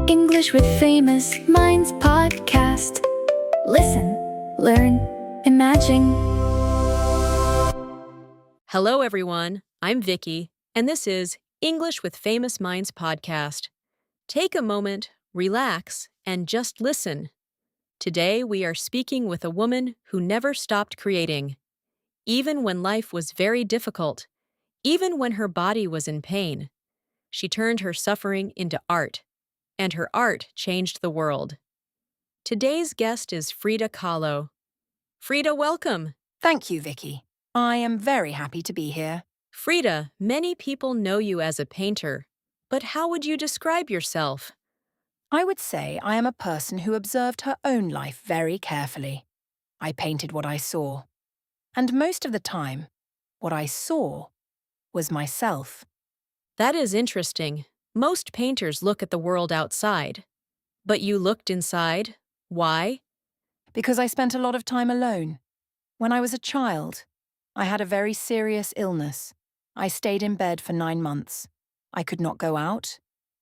English with Famous Minds podcast. Listen, learn, imagine. Hello, everyone. I'm Vicky, and this is English with Famous Minds podcast. Take a moment, relax, and just listen. Today, we are speaking with a woman who never stopped creating. Even when life was very difficult, even when her body was in pain, she turned her suffering into art, and her art changed the world. Today's guest is Frida Kahlo. Frida, welcome. Thank you, Vicky. I am very happy to be here. Frida, many people know you as a painter, but how would you describe yourself? I would say I am a person who observed her own life very carefully. I painted what I saw. And most of the time, what I saw was myself. That is interesting. Most painters look at the world outside. But you looked inside. Why? Because I spent a lot of time alone. When I was a child, I had a very serious illness. I stayed in bed for 9 months. I could not go out.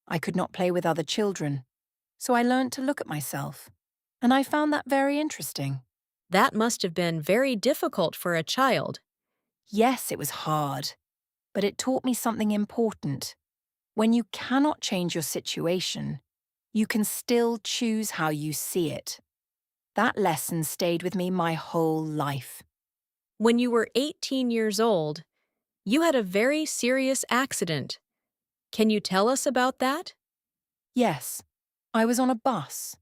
I could not play with other children. So I learned to look at myself. And I found that very interesting. That must have been very difficult for a child. Yes, it was hard. But it taught me something important. When you cannot change your situation, you can still choose how you see it. That lesson stayed with me my whole life. When you were 18 years old, you had a very serious accident. Can you tell us about that? Yes, I was on a bus.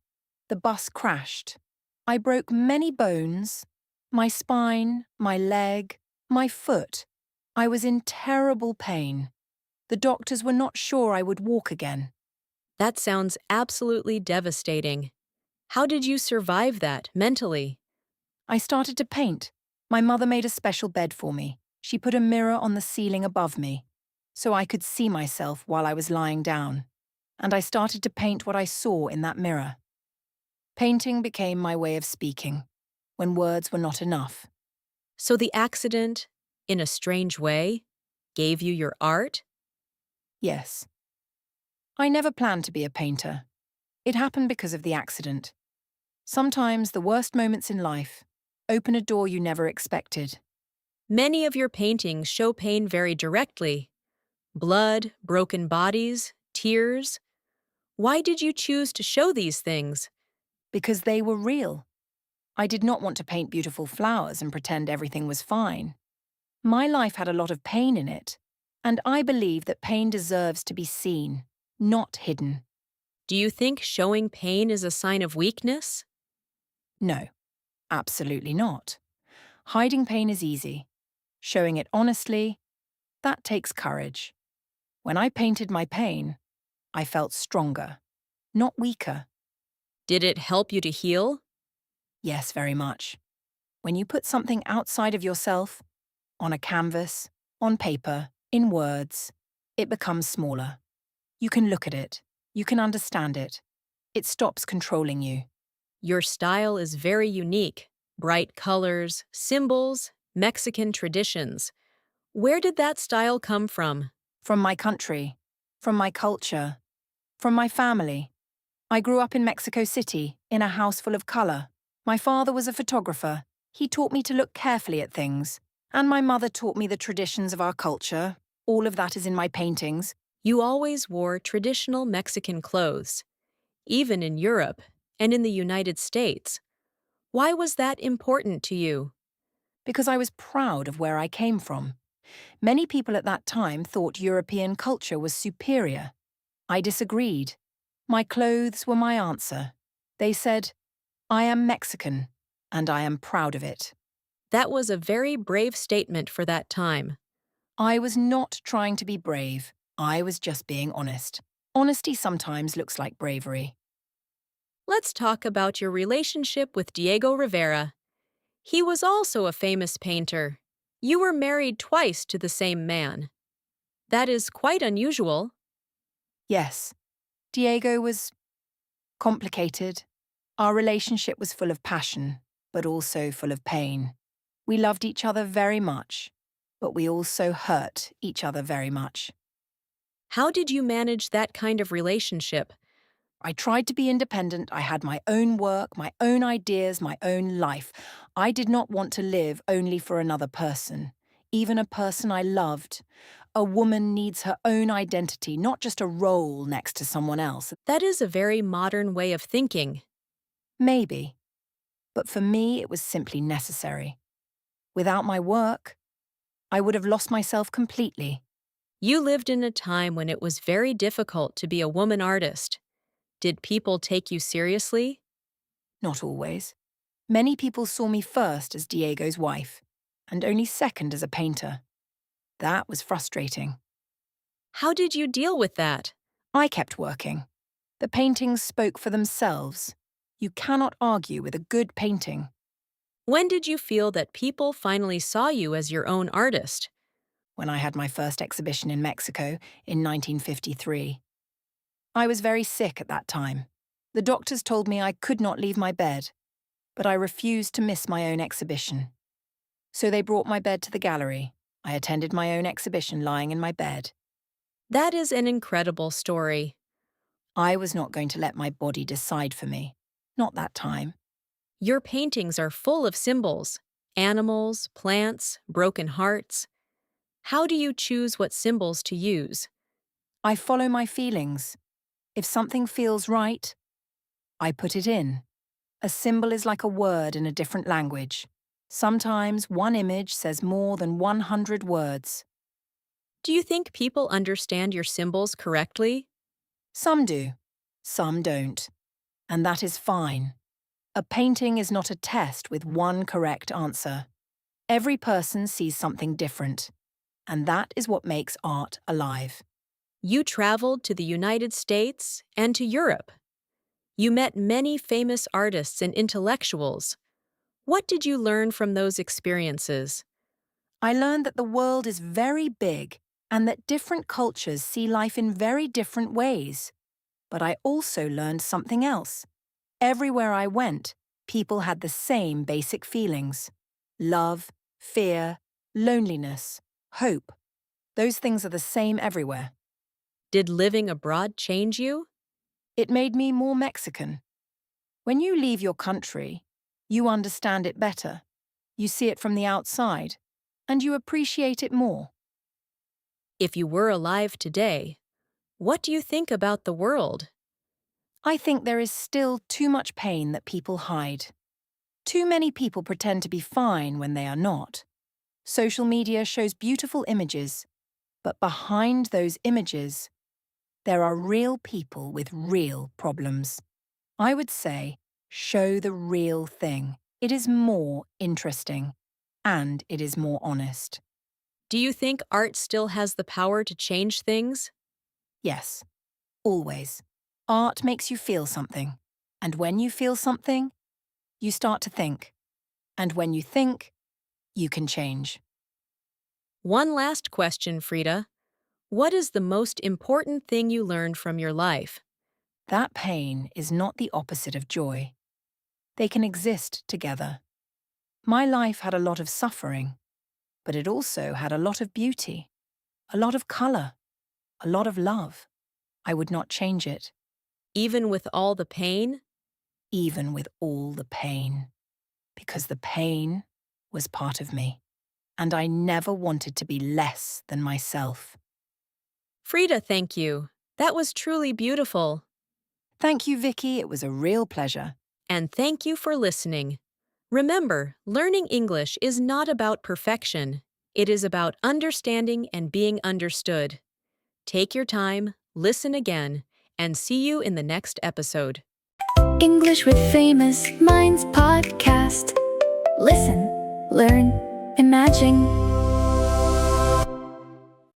The bus crashed. I broke many bones, my spine, my leg, my foot. I was in terrible pain. The doctors were not sure I would walk again. That sounds absolutely devastating. How did you survive that mentally? I started to paint. My mother made a special bed for me. She put a mirror on the ceiling above me, so I could see myself while I was lying down. And I started to paint what I saw in that mirror. Painting became my way of speaking, when words were not enough. So the accident, in a strange way, gave you your art? Yes. I never planned to be a painter. It happened because of the accident. Sometimes the worst moments in life open a door you never expected. Many of your paintings show pain very directly. Blood, broken bodies, tears. Why did you choose to show these things? Because they were real. I did not want to paint beautiful flowers and pretend everything was fine. My life had a lot of pain in it, and I believe that pain deserves to be seen, not hidden. Do you think showing pain is a sign of weakness? No, absolutely not. Hiding pain is easy. Showing it honestly, that takes courage. When I painted my pain, I felt stronger, not weaker. Did it help you to heal? Yes, very much. When you put something outside of yourself, on a canvas, on paper, in words, it becomes smaller. You can look at it. You can understand it. It stops controlling you. Your style is very unique. Bright colors, symbols, Mexican traditions. Where did that style come from? From my country, from my culture, from my family. I grew up in Mexico City, in a house full of color. My father was a photographer. He taught me to look carefully at things. And my mother taught me the traditions of our culture. All of that is in my paintings. You always wore traditional Mexican clothes, even in Europe and in the United States. Why was that important to you? Because I was proud of where I came from. Many people at that time thought European culture was superior. I disagreed. My clothes were my answer. They said, I am Mexican, and I am proud of it. That was a very brave statement for that time. I was not trying to be brave. I was just being honest. Honesty sometimes looks like bravery. Let's talk about your relationship with Diego Rivera. He was also a famous painter. You were married twice to the same man. That is quite unusual. Yes, Diego was complicated. Our relationship was full of passion, but also full of pain. We loved each other very much, but we also hurt each other very much. How did you manage that kind of relationship? I tried to be independent. I had my own work, my own ideas, my own life. I did not want to live only for another person, even a person I loved. A woman needs her own identity, not just a role next to someone else. That is a very modern way of thinking. Maybe. But for me, it was simply necessary. Without my work, I would have lost myself completely. You lived in a time when it was very difficult to be a woman artist. Did people take you seriously? Not always. Many people saw me first as Diego's wife, and only second as a painter. That was frustrating. How did you deal with that? I kept working. The paintings spoke for themselves. You cannot argue with a good painting. When did you feel that people finally saw you as your own artist? When I had my first exhibition in Mexico in 1953. I was very sick at that time. The doctors told me I could not leave my bed, but I refused to miss my own exhibition. So they brought my bed to the gallery. I attended my own exhibition lying in my bed. That is an incredible story. I was not going to let my body decide for me. Not that time. Your paintings are full of symbols: animals, plants, broken hearts. How do you choose what symbols to use? I follow my feelings. If something feels right, I put it in. A symbol is like a word in a different language. Sometimes one image says more than 100 words. Do you think people understand your symbols correctly? Some do, some don't. And that is fine. A painting is not a test with one correct answer. Every person sees something different, and that is what makes art alive. You traveled to the United States and to Europe. You met many famous artists and intellectuals. What did you learn from those experiences? I learned that the world is very big and that different cultures see life in very different ways. But I also learned something else. Everywhere I went, people had the same basic feelings: love, fear, loneliness, hope. Those things are the same everywhere. Did living abroad change you? It made me more Mexican. When you leave your country, you understand it better. You see it from the outside, and you appreciate it more. If you were alive today, what do you think about the world? I think there is still too much pain that people hide. Too many people pretend to be fine when they are not. Social media shows beautiful images, but behind those images, there are real people with real problems. I would say, show the real thing. It is more interesting, and it is more honest. Do you think art still has the power to change things? Yes, always. Art makes you feel something. And when you feel something, you start to think. And when you think, you can change. One last question, Frida. What is the most important thing you learned from your life? That pain is not the opposite of joy. They can exist together. My life had a lot of suffering, but it also had a lot of beauty, a lot of color, a lot of love. I would not change it, Even with all the pain? even with all the pain, because the pain was part of me, and I never wanted to be less than myself. Frida, thank you. That was truly beautiful. Thank you, Vicky. It was a real pleasure. And thank you for listening. Remember, learning English is not about perfection. It is about understanding and being understood. Take your time, listen again, and see you in the next episode. English with Famous Minds podcast. Listen, learn, imagine.